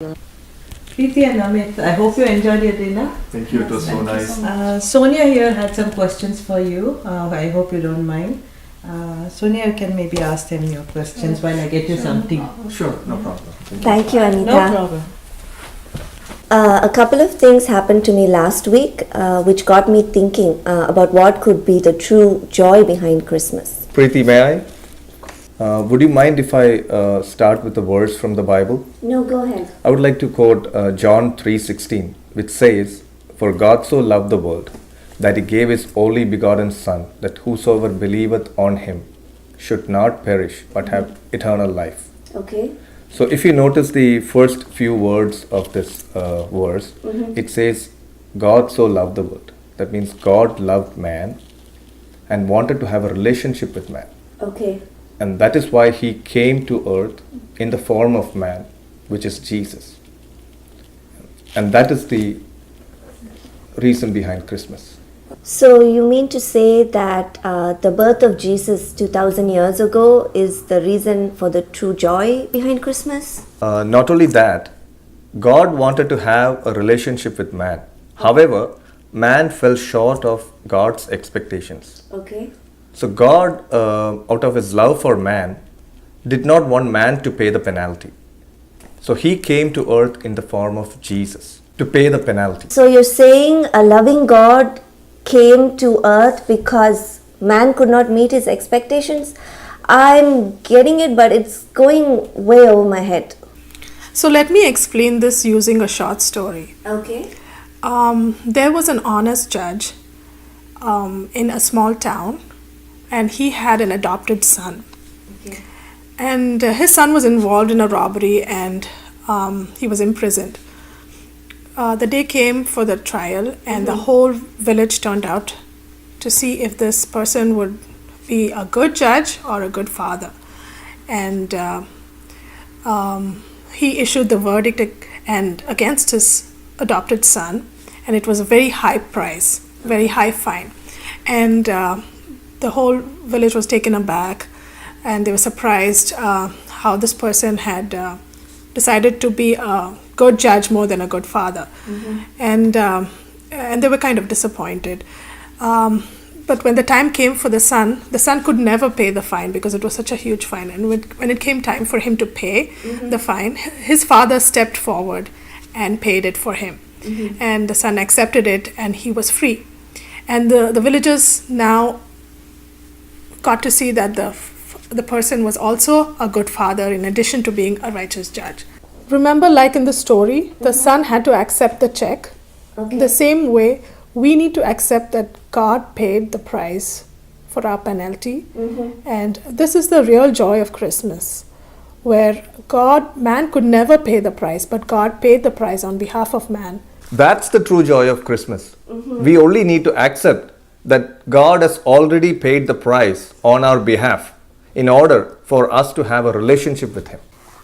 Preeti and Amit, I hope you enjoyed your dinner. Thank you, it was so nice. Sonia here had some questions for you. I hope you don't mind. Sonia, you can maybe ask them your questions while I get you some tea. Sure, no problem. Thank you, Anita. No problem. A couple of things happened to me last week which got me thinking about what could be the true joy behind Christmas. Preeti, may I? Would you mind if I start with a verse from the Bible? No, go ahead. I would like to quote John 3:16, which says, "For God so loved the world, that he gave his only begotten Son, that whosoever believeth on him should not perish, but have eternal life." Okay. So if you notice the first few words of this verse, it says, God so loved the world. That means God loved man and wanted to have a relationship with man. Okay. And that is why he came to earth in the form of man, which is Jesus. And that is the reason behind Christmas. So you mean to say that the birth of Jesus 2000 years ago is the reason for the true joy behind Christmas? Not only that, God wanted to have a relationship with man. However, man fell short of God's expectations. Okay. So God, out of his love for man, did not want man to pay the penalty. So he came to earth in the form of Jesus to pay the penalty. So you're saying a loving God came to earth because man could not meet his expectations? I'm getting it, but it's going way over my head. So let me explain this using a short story. Okay. There was an honest judge in a small town, and he had an adopted son. Okay. And his son was involved in a robbery, and he was imprisoned. The day came for the trial, and the whole village turned out to see if this person would be a good judge or a good father. And he issued the verdict and against his adopted son, and it was a very high price, very high fine. And the whole village was taken aback, and they were surprised how this person had decided to be a good judge more than a good father. And they were kind of disappointed. But when the time came for the son could never pay the fine because it was such a huge fine. And when it came time for him to pay the fine, his father stepped forward and paid it for him. And the son accepted it, and he was free. And the villagers now got to see that the person was also a good father in addition to being a righteous judge. Remember, like in the story, the son had to accept the check. Okay. The same way, we need to accept that God paid the price for our penalty. And this is the real joy of Christmas, where man could never pay the price, but God paid the price on behalf of man. That's the true joy of Christmas. We only need to accept that God has already paid the price on our behalf in order for us to have a relationship with him.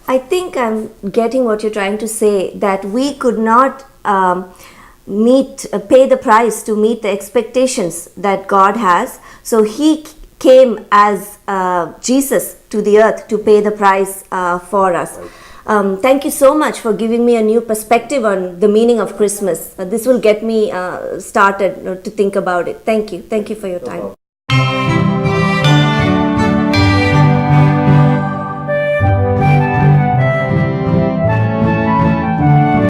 I think I'm getting what you're trying to say, that we could not pay the price to meet the expectations that God has. So he came as Jesus to the earth to pay the price for us. Thank you so much for giving me a new perspective on the meaning of Christmas. This will get me started to think about it. Thank you. Thank you for your time.